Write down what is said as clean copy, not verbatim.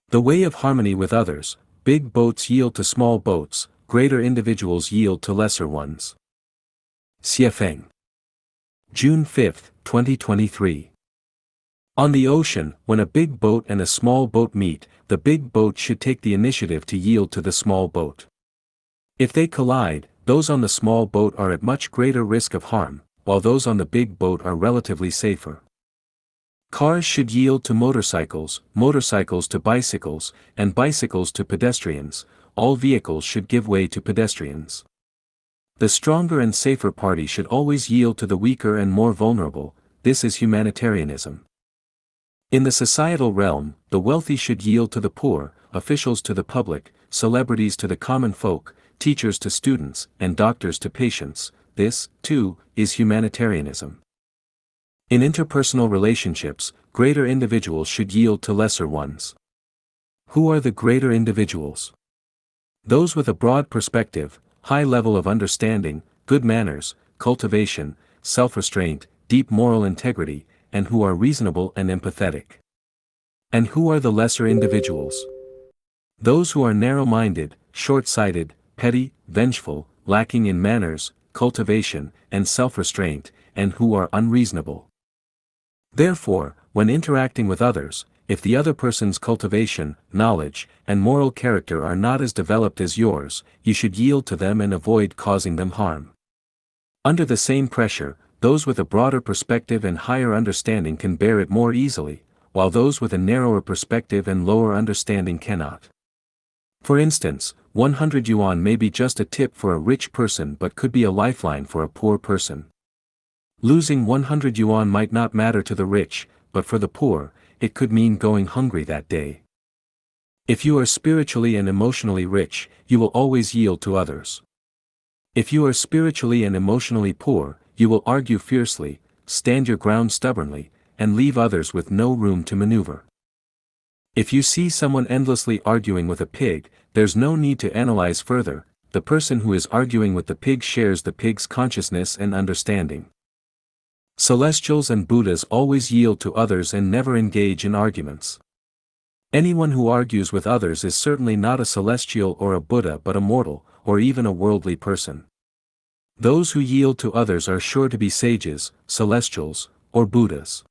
The way of harmony with others: big boats yield to small boats, greater individuals yield to lesser ones. Xiefeng. June 5, 2023. On the ocean, when a big boat and a small boat meet, the big boat should take the initiative to yield to the small boat. If they collide, those on the small boat are at much greater risk of harm, while those on the big boat are relatively safer. Cars should yield to motorcycles, motorcycles to bicycles, and bicycles to pedestrians. All vehicles should give way to pedestrians. The stronger and safer party should always yield to the weaker and more vulnerable. This is humanitarianism. In the societal realm, the wealthy should yield to the poor, officials to the public, celebrities to the common folk, teachers to students, and doctors to patients. This, too, is humanitarianism. In interpersonal relationships, greater individuals should yield to lesser ones. Who are the greater individuals? Those with a broad perspective, high level of understanding, good manners, cultivation, self-restraint, deep moral integrity, and who are reasonable and empathetic. And who are the lesser individuals? Those who are narrow-minded, short-sighted, petty, vengeful, lacking in manners, cultivation, and self-restraint, and who are unreasonable. Therefore, when interacting with others, if the other person's cultivation, knowledge, and moral character are not as developed as yours, you should yield to them and avoid causing them harm. Under the same pressure, those with a broader perspective and higher understanding can bear it more easily, while those with a narrower perspective and lower understanding cannot. For instance, 100 yuan may be just a tip for a rich person but could be a lifeline for a poor person. Losing 100 yuan might not matter to the rich, but for the poor, it could mean going hungry that day. If you are spiritually and emotionally rich, you will always yield to others. If you are spiritually and emotionally poor, you will argue fiercely, stand your ground stubbornly, and leave others with no room to maneuver. If you see someone endlessly arguing with a pig, there's no need to analyze further. The person who is arguing with the pig shares the pig's consciousness and understanding. Celestials and Buddhas always yield to others and never engage in arguments. Anyone who argues with others is certainly not a celestial or a Buddha but a mortal, or even a worldly person. Those who yield to others are sure to be sages, celestials, or Buddhas.